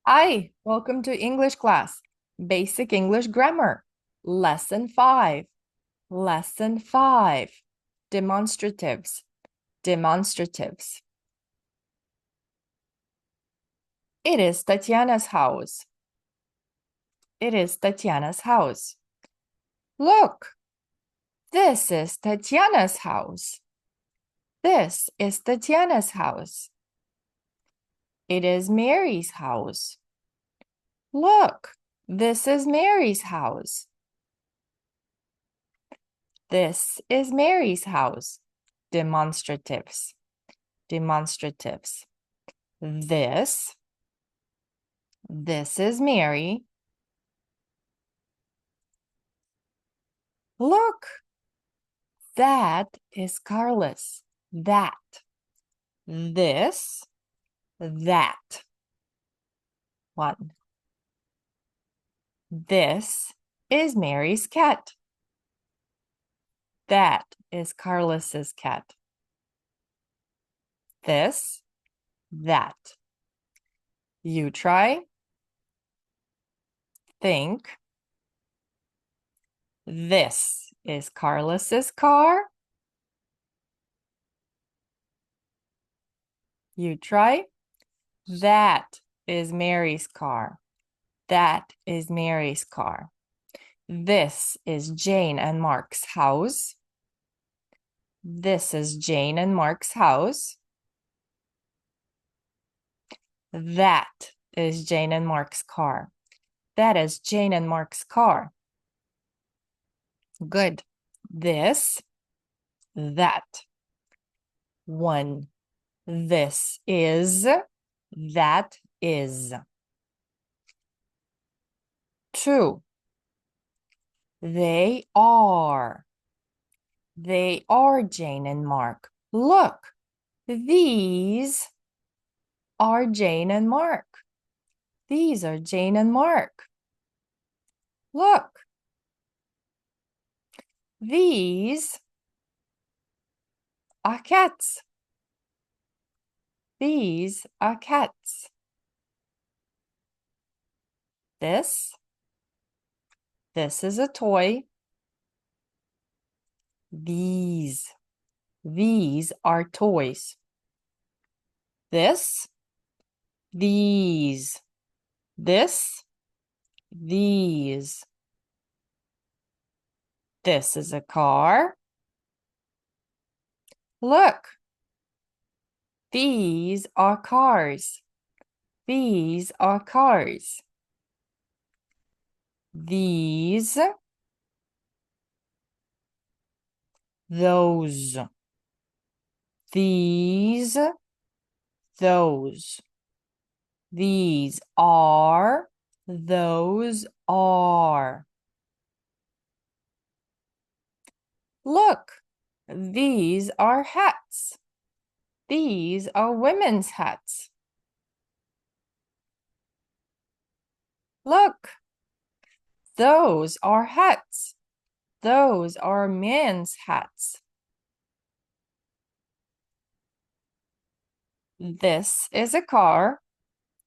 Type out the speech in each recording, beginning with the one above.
Hi, welcome to English class. Basic English Grammar. Lesson 5. Lesson 5. Demonstratives. Demonstratives. It is Tatiana's house. It is Tatiana's house. Look, this is Tatiana's house. This is Tatiana's house. It is Mary's house. Look, this is Mary's house. This is Mary's house. Demonstratives. Demonstratives. This is Mary. Look, that is Carlos. That. This, that. One. This is Mary's cat. That is Carlos's cat. This, that. You try. Think. This is Carlos's car. You try. That is Mary's car. That is Mary's car. This is Jane and Mark's house. This is Jane and Mark's house. That is Jane and Mark's car. That is Jane and Mark's car. Good. This, that. One. This is, that is. Two. They are. They are Jane and Mark. Look, these are Jane and Mark. These are Jane and Mark. Look, these are cats. These are cats. This is a toy. These are toys. This, these, these. This is a car. Look, these are cars. These are cars. These, those. These, those. These are, those are. Look, these are hats. These are women's hats. Look, those are hats. Those are men's hats. This is a car.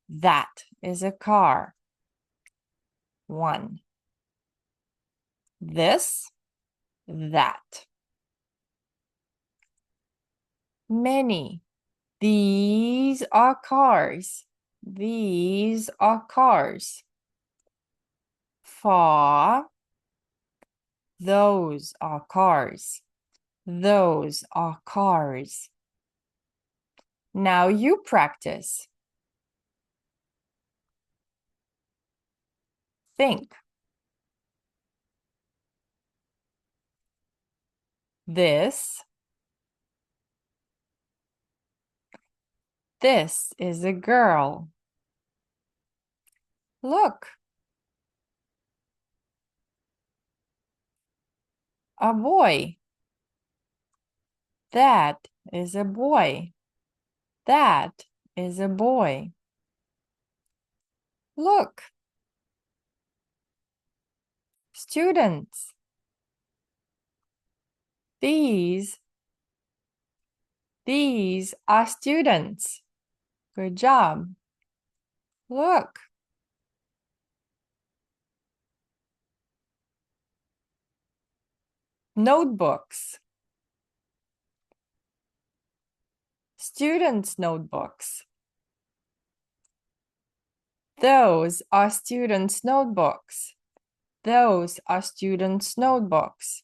That is a car. One. This, that. Many. These are cars. These are cars. Far. Those are cars. Those are cars. Now you practice. Think. This is a girl. Look. A boy. That is a boy. That is a boy. Look. Students. These are students. Good job. Look. Notebooks. Students' notebooks. Those are students' notebooks. Those are students' notebooks.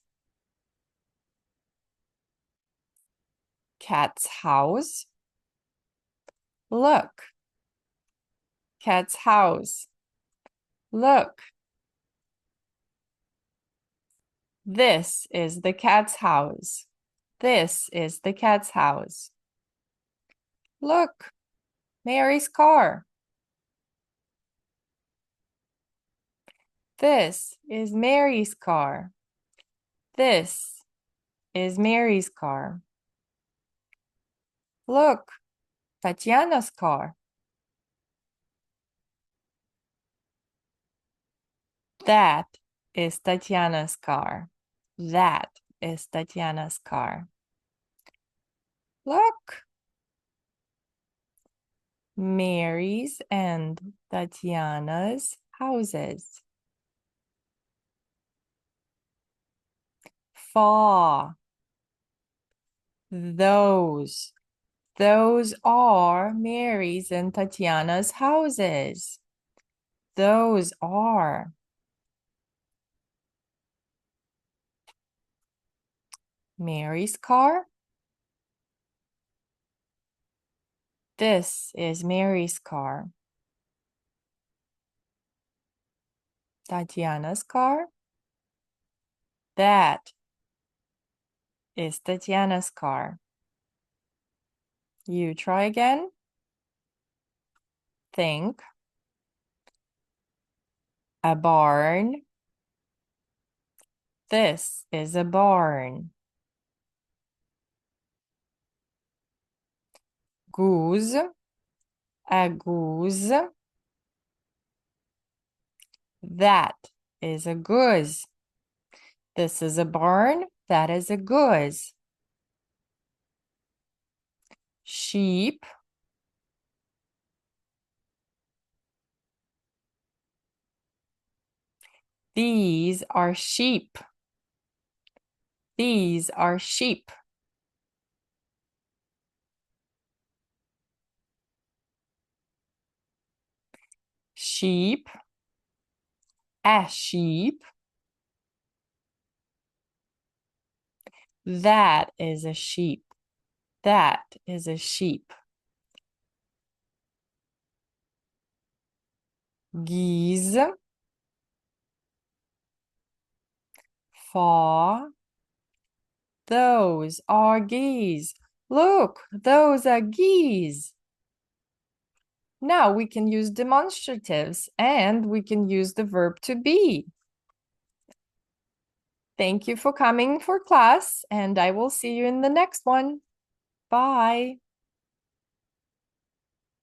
Cat's house. Look. Cat's house. Look. This is the cat's house. This is the cat's house. Look, Mary's car. This is Mary's car. This is Mary's car. Look, Tatiana's car. That is Tatiana's car. That is Tatiana's car. Look, Mary's and Tatiana's houses. Far. Those are Mary's and Tatiana's houses. Those are. Mary's car. This is Mary's car. Tatiana's car. That is Tatiana's car. You try again. Think. A barn. This is a barn. Goose. A goose. That is a goose. This is a barn. That is a goose. Sheep. These are sheep. These are sheep. Sheep. A sheep. That is a sheep. That is a sheep. Geese. Far. Those are geese. Look, those are geese. Now we can use demonstratives and we can use the verb to be. Thank you for coming for class, and I will see you in the next one. Bye.